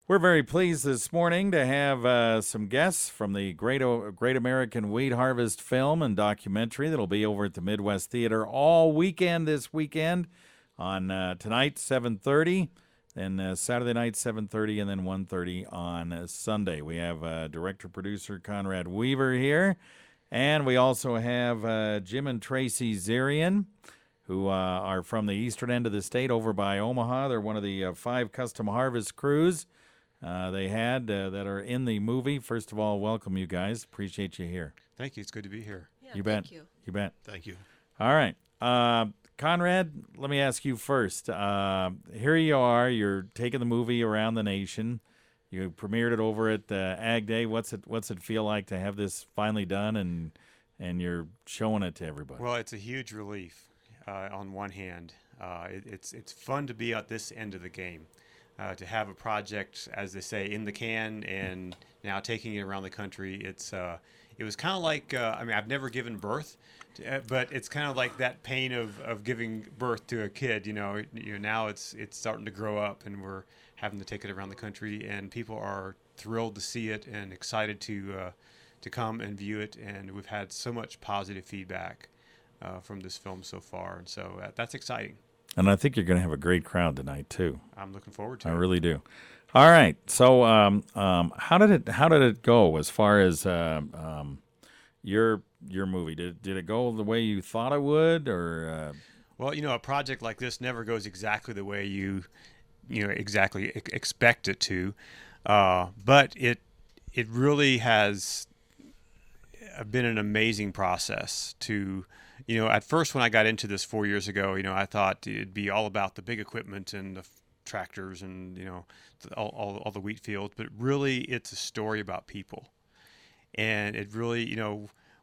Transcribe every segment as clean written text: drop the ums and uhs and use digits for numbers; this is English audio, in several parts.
We're very pleased this morning to have some guests from the Great American Wheat Harvest film and documentary that'll be over at the Midwest Theater all weekend this weekend on tonight 7:30, and Saturday night 7:30, and then 1:30 on Sunday. We have director-producer Conrad Weaver here, and we also have Jim and Tracy Zeorian, who are from the eastern end of the state over by Omaha. They're one of the 5 custom harvest crews they had that are in the movie. First of all, welcome, you guys. Appreciate you here. Thank you. It's good to be here. Yeah, You bet. thank you. You bet. Thank you. All right. Conrad, let me ask you first. Here you are. You're taking the movie around the nation. You premiered it over at Ag Day. What's it feel like to have this finally done and you're showing it to everybody? Well, it's a huge relief on one hand. It's fun to be at this end of the game. To have a project, as they say, in the can and now taking it around the country. It was kind of like, I've never given birth, but it's kind of like that pain of giving birth to a kid. Now it's starting to grow up, and we're having to take it around the country, and people are thrilled to see it and excited to come and view it. And we've had so much positive feedback from this film so far, and so that's exciting. And I think you're going to have a great crowd tonight too. I'm looking forward to I it. really do. All right. So, how did it go as far as your movie? Did it go the way you thought it would, or? Well, a project like this never goes exactly the way you exactly expect it to, but it really has been an amazing process to. At first when I got into this 4 years ago, I thought it'd be all about the big equipment and the tractors and, all the wheat fields. But really, it's a story about people. And it really,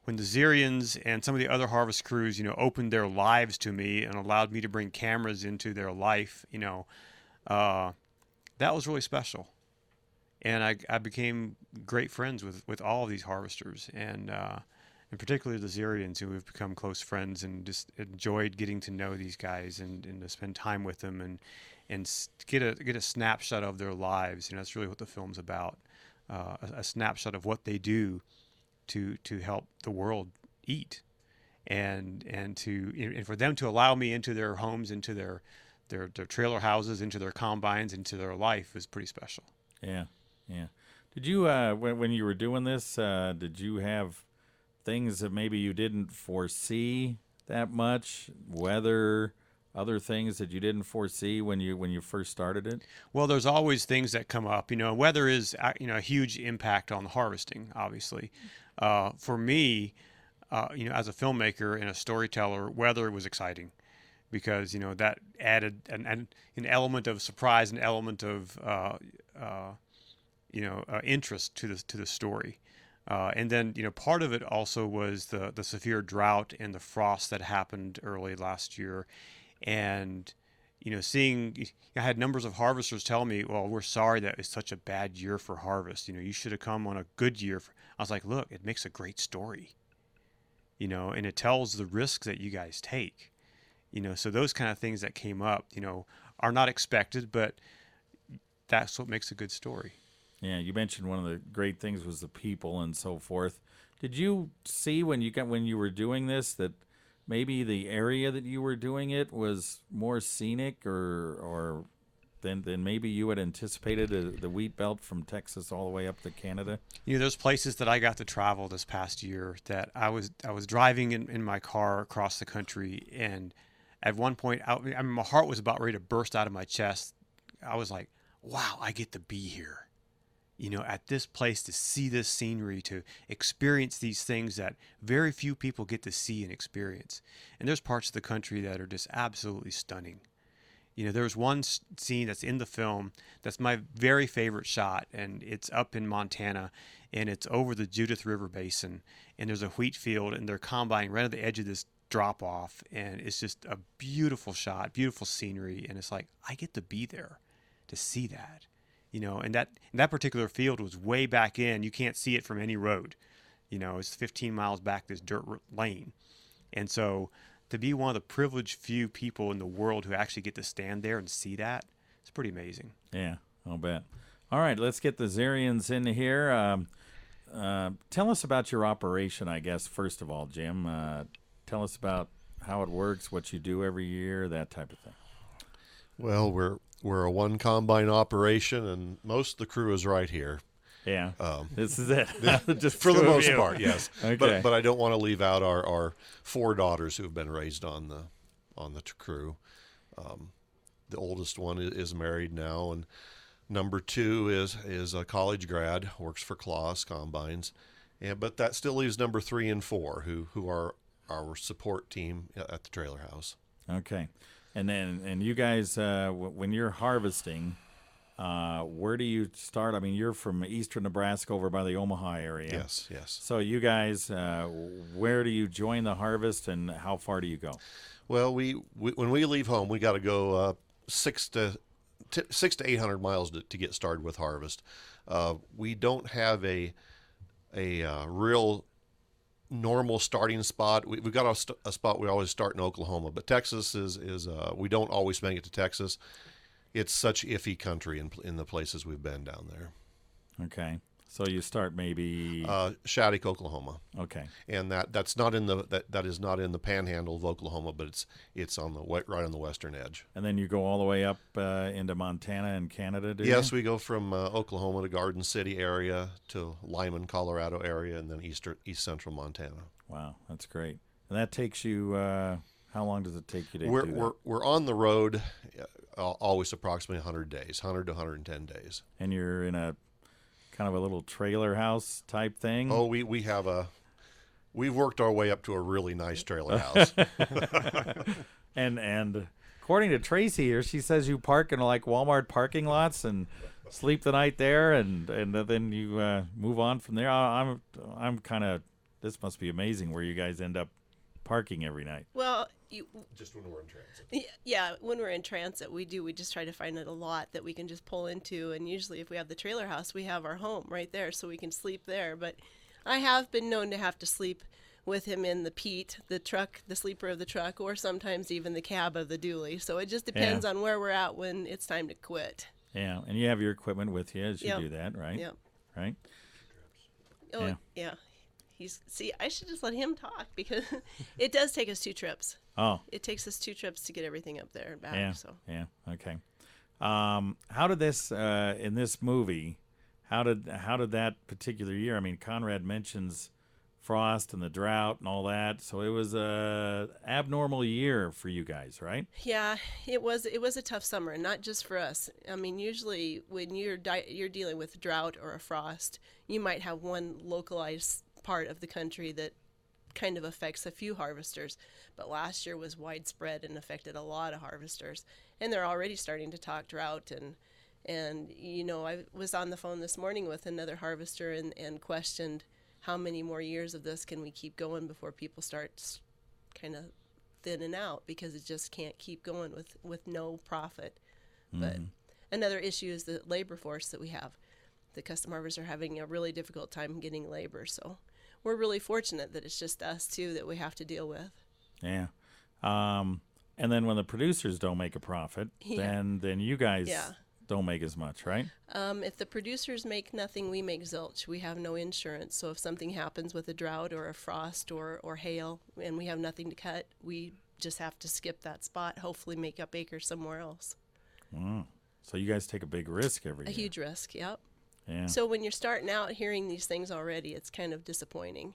when the Zeorians and some of the other harvest crews, opened their lives to me and allowed me to bring cameras into their life, that was really special. And I became great friends with all of these harvesters. And particularly the Zeorians, who have become close friends, and just enjoyed getting to know these guys and to spend time with them and get a snapshot of their lives. That's really what the film's about, a snapshot of what they do to help the world eat, and for them to allow me into their homes, into their trailer houses, into their combines, into their life is pretty special. Yeah, yeah. Did you when you were doing this? Did you have things that maybe you didn't foresee that much, weather, other things that you didn't foresee when you first started it? Well, there's always things that come up. Weather is a huge impact on the harvesting, obviously. For me, as a filmmaker and a storyteller, weather was exciting because that added an element of surprise, an element of interest to the story. And then, part of it also was the severe drought and the frost that happened early last year. And, I had numbers of harvesters tell me, well, we're sorry that it's such a bad year for harvest. You should have come on a good year. I was like, look, it makes a great story, and it tells the risks that you guys take, so those kind of things that came up, are not expected, but that's what makes a good story. Yeah, you mentioned one of the great things was the people and so forth. Did you see when you were doing this that maybe the area that you were doing it was more scenic or than maybe you had anticipated, the wheat belt from Texas all the way up to Canada? There's places that I got to travel this past year that I was driving in my car across the country, and at one point, my heart was about ready to burst out of my chest. I was like, wow, I get to be here. At this place, to see this scenery, to experience these things that very few people get to see and experience. And there's parts of the country that are just absolutely stunning. There's one scene that's in the film that's my very favorite shot, and it's up in Montana, and it's over the Judith River Basin, and there's a wheat field, and they're combining right at the edge of this drop off, and it's just a beautiful shot, beautiful scenery, and it's like, I get to be there to see that. And that particular field was way back in. You can't see it from any road. It's 15 miles back this dirt lane. And so to be one of the privileged few people in the world who actually get to stand there and see that, it's pretty amazing. Yeah, I'll bet. All right, let's get the Zeorians in here. Tell us about your operation, I guess, first of all, Jim. Tell us about how it works, what you do every year, that type of thing. Well, we're a one combine operation, and most of the crew is right here. Yeah, this is it. Just For the two of most you. part, yes. Okay. But I don't want to leave out our 4 daughters who have been raised on the crew. The oldest one is married now, and number 2 is a college grad, works for Claas Combines, but that still leaves number 3 and 4 who are our support team at the trailer house. Okay, and you guys, when you're harvesting, where do you start? I mean, you're from eastern Nebraska over by the Omaha area. Yes. So you guys, where do you join the harvest, and how far do you go? Well, we when we leave home, we got to go 600 to 800 miles to get started with harvest. We don't have a real normal starting spot. We've got a spot we always start in Oklahoma, but Texas is we don't always make it to Texas. It's such iffy country in the places we've been down there. Okay, so you start maybe Shattuck, Oklahoma. Okay, And that's not in that is not in the panhandle of Oklahoma, but it's on right on the western edge. and then you go all the way up into Montana and Canada, do Yes, you? we go from Oklahoma to Garden City area to Lyman, Colorado area, and then east central Montana. Wow, that's great. And that takes you, how long does it take you to do that? We're on the road always approximately 100 days, 100 to 110 days. And you're in a kind of a little trailer house type thing? Oh, we've worked our way up to a really nice trailer house. And according to Tracy here, she says you park in like Walmart parking lots and sleep the night there, and then you move on from there. I'm kind of, this must be amazing where you guys end up parking every night. Well, Just when we're in transit. yeah, when we're in transit, we just try to find a lot that we can just pull into. And usually if we have the trailer house, we have our home right there, so we can sleep there. But I have been known to have to sleep with him in the Pete, the truck, the sleeper of the truck, or sometimes even the cab of the dually. So it just depends on where we're at when it's time to quit. Yeah, and you have your equipment with you as you do that, right? Yep. Right? Oh, yeah. I should just let him talk because it does take us 2 trips. Oh, It takes us 2 trips to get everything up there and back. yeah, So yeah, okay. How did this in this movie? How did that particular year? I mean, Conrad mentions frost and the drought and all that, so it was a abnormal year for you guys, right? yeah, it was a tough summer, and not just for us. I mean, usually when you're dealing with drought or a frost, you might have one localized part of the country that kind of affects a few harvesters, but last year was widespread and affected a lot of harvesters, and they're already starting to talk drought. And I was on the phone this morning with another harvester and questioned how many more years of this can we keep going before people start kind of thinning out, because it just can't keep going with no profit. But another issue is the labor force that we have. The custom harvesters are having a really difficult time getting labor, so we're really fortunate that it's just us two that we have to deal with. Yeah. And then when the producers don't make a profit, then you guys don't make as much, right? If the producers make nothing, we make zilch. We have no insurance, so if something happens with a drought or a frost or hail and we have nothing to cut, we just have to skip that spot, hopefully make up acres somewhere else. Wow. So you guys take a big risk every A year. huge risk, yep. Yeah. So when you're starting out hearing these things already, it's kind of disappointing,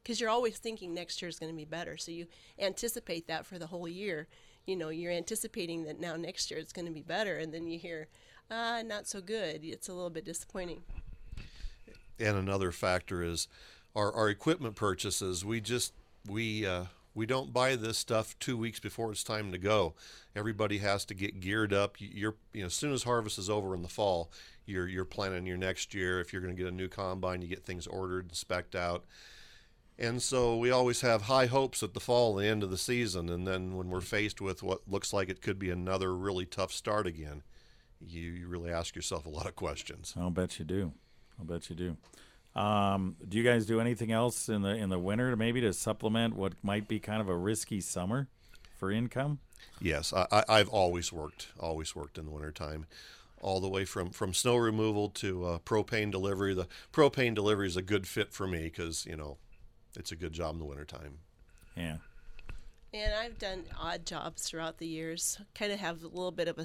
because you're always thinking next year is going to be better. So you anticipate that for the whole year. You're anticipating that now next year it's going to be better, and then you hear, not so good. It's a little bit disappointing. And another factor is our equipment purchases. We don't buy this stuff 2 weeks before it's time to go. Everybody has to get geared up. As soon as harvest is over in the fall, you're planning your next year. If you're going to get a new combine, you get things ordered and spec'd out. And so we always have high hopes at the fall, the end of the season, and then when we're faced with what looks like it could be another really tough start again, you really ask yourself a lot of questions. I'll bet you do. Do you guys do anything else in the winter maybe to supplement what might be kind of a risky summer for income? Yes, I've always worked in the wintertime. all the way from snow removal to propane delivery. The propane delivery is a good fit for me because, it's a good job in the wintertime. Yeah. And I've done odd jobs throughout the years. Kind of have a little bit of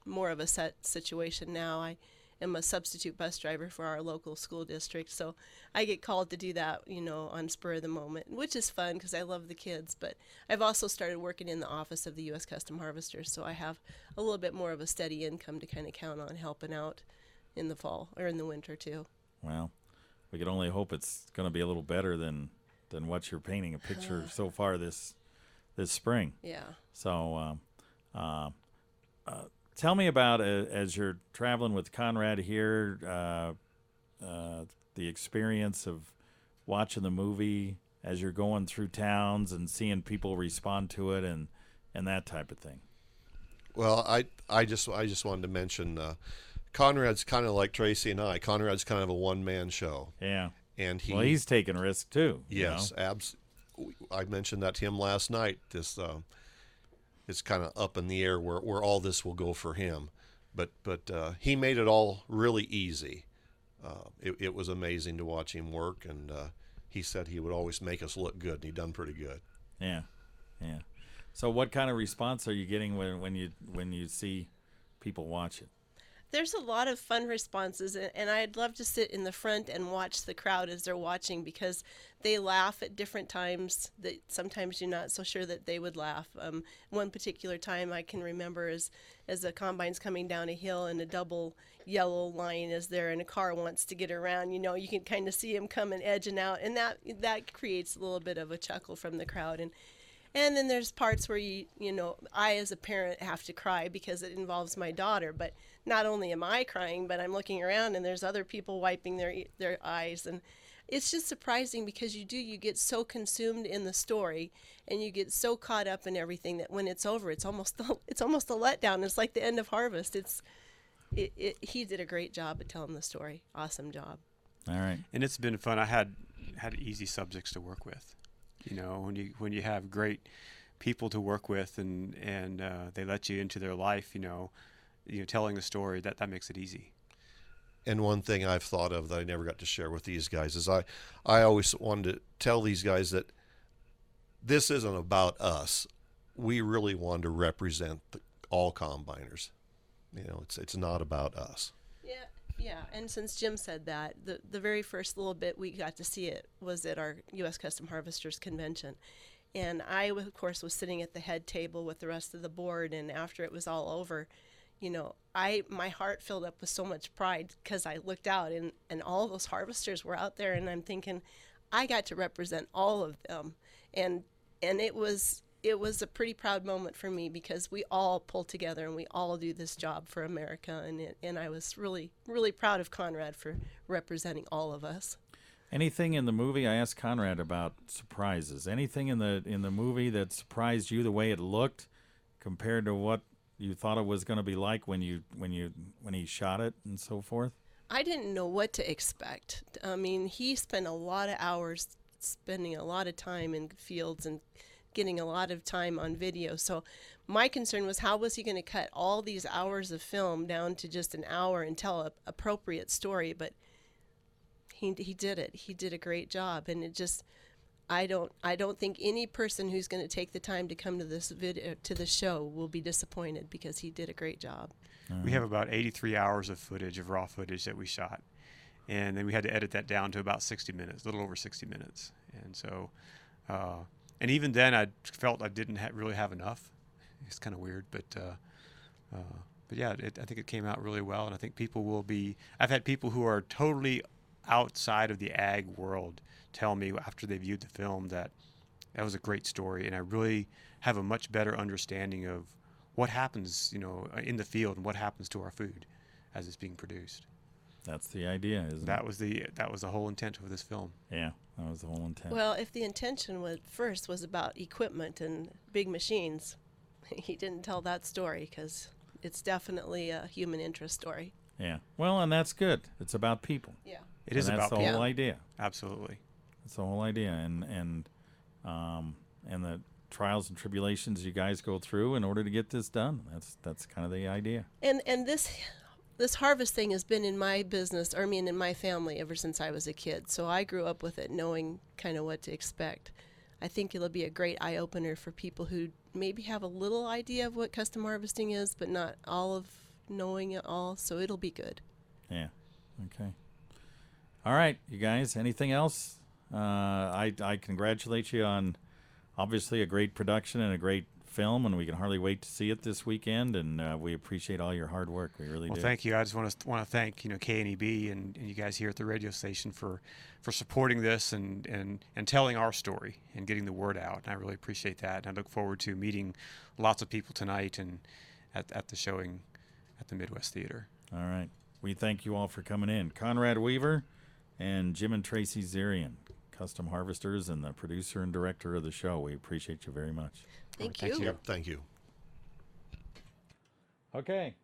more of a set situation now. I am a substitute bus driver for our local school district, so I get called to do that, on spur of the moment, which is fun because I love the kids. But I've also started working in the office of the U.S. Custom Harvesters, so I have a little bit more of a steady income to kind of count on helping out in the fall or in the winter too. Well, we can only hope it's going to be a little better than what you're painting a picture so far this spring. Yeah. So tell me about, as you're traveling with Conrad here, the experience of watching the movie as you're going through towns and seeing people respond to it and that type of thing. Well, I just wanted to mention Conrad's kind of like Tracy and I. Conrad's kind of a one-man show. Yeah. And he's taking risks too. Yes, I mentioned that to him last night. This it's kind of up in the air where all this will go for him, but he made it all really easy. It was amazing to watch him work, and he said he would always make us look good, and he done pretty good. Yeah. So what kind of response are you getting when you see people watch it? There's a lot of fun responses, and I'd love to sit in the front and watch the crowd as they're watching because they laugh at different times that sometimes you're not so sure that they would laugh. One particular time I can remember is as the combine's coming down a hill and a double yellow line is there and a car wants to get around. You can kind of see him coming edging out, and that creates a little bit of a chuckle from the crowd. And then there's parts where I as a parent have to cry because it involves my daughter. But not only am I crying, but I'm looking around and there's other people wiping their eyes. And it's just surprising because you get so consumed in the story and you get so caught up in everything that when it's over, it's almost a letdown. It's like the end of harvest. He did a great job at telling the story. Awesome job. All right. And it's been fun. I had easy subjects to work with. When you have great people to work with and they let you into their life, telling a story, that makes it easy. And one thing I've thought of that I never got to share with these guys is I always wanted to tell these guys that this isn't about us. We really want to represent all combiners. It's not about us. Yeah, and since Jim said that, the very first little bit we got to see it was at our U.S. Custom Harvesters convention. And I, of course, was sitting at the head table with the rest of the board, and after it was all over, my heart filled up with so much pride because I looked out and all those harvesters were out there, and I'm thinking, I got to represent all of them. And it was a pretty proud moment for me because we all pull together and we all do this job for America, and I was really, really proud of Conrad for representing all of us. Anything in the movie? I asked Conrad about surprises. Anything in the movie that surprised you the way it looked compared to what you thought it was going to be like when he shot it and so forth? I didn't know what to expect. I mean, he spent a lot of hours spending a lot of time in fields and getting a lot of time on video. So my concern was how was he going to cut all these hours of film down to just an hour and tell an appropriate story, but he did it. He did a great job, and it just I don't think any person who's going to take the time to come to the show will be disappointed because he did a great job. We have about 83 hours of footage, of raw footage that we shot. And then we had to edit that down to about 60 minutes, a little over 60 minutes. And so and even then, I felt I didn't really have enough. It's kind of weird, but yeah, I think it came out really well, and I think people will be. I've had people who are totally outside of the ag world tell me after they viewed the film that was a great story, and I really have a much better understanding of what happens, in the field and what happens to our food as it's being produced. That's the idea, isn't it? That was the whole intent of this film. Yeah, that was the whole intent. Well, if the intention was about equipment and big machines, he didn't tell that story because it's definitely a human interest story. Yeah. Well, and that's good. It's about people. Yeah. It is about people. That's the whole idea. Absolutely. That's the whole idea, and the trials and tribulations you guys go through in order to get this done. That's kind of the idea. And this this harvest thing has been in my business, or I mean in my family ever since I was a kid. So I grew up with it knowing kind of what to expect. I think it'll be a great eye-opener for people who maybe have a little idea of what custom harvesting is, but not all of knowing it all. So it'll be good. Yeah. Okay. All right, you guys. Anything else? I congratulate you on obviously a great production and a great film, and we can hardly wait to see it this weekend. And we appreciate all your hard work. We really Well, do. thank you. I just want to thank KNEB and you guys here at the radio station for supporting this and telling our story and getting the word out. And I really appreciate that. And I look forward to meeting lots of people tonight and at the showing at the Midwest Theater. All right. We thank you all for coming in. Conrad Weaver and Jim and Tracy Zeorian, custom harvesters and the producer and director of the show. We appreciate you very much. Thank Thank you. you. Thank you. Okay.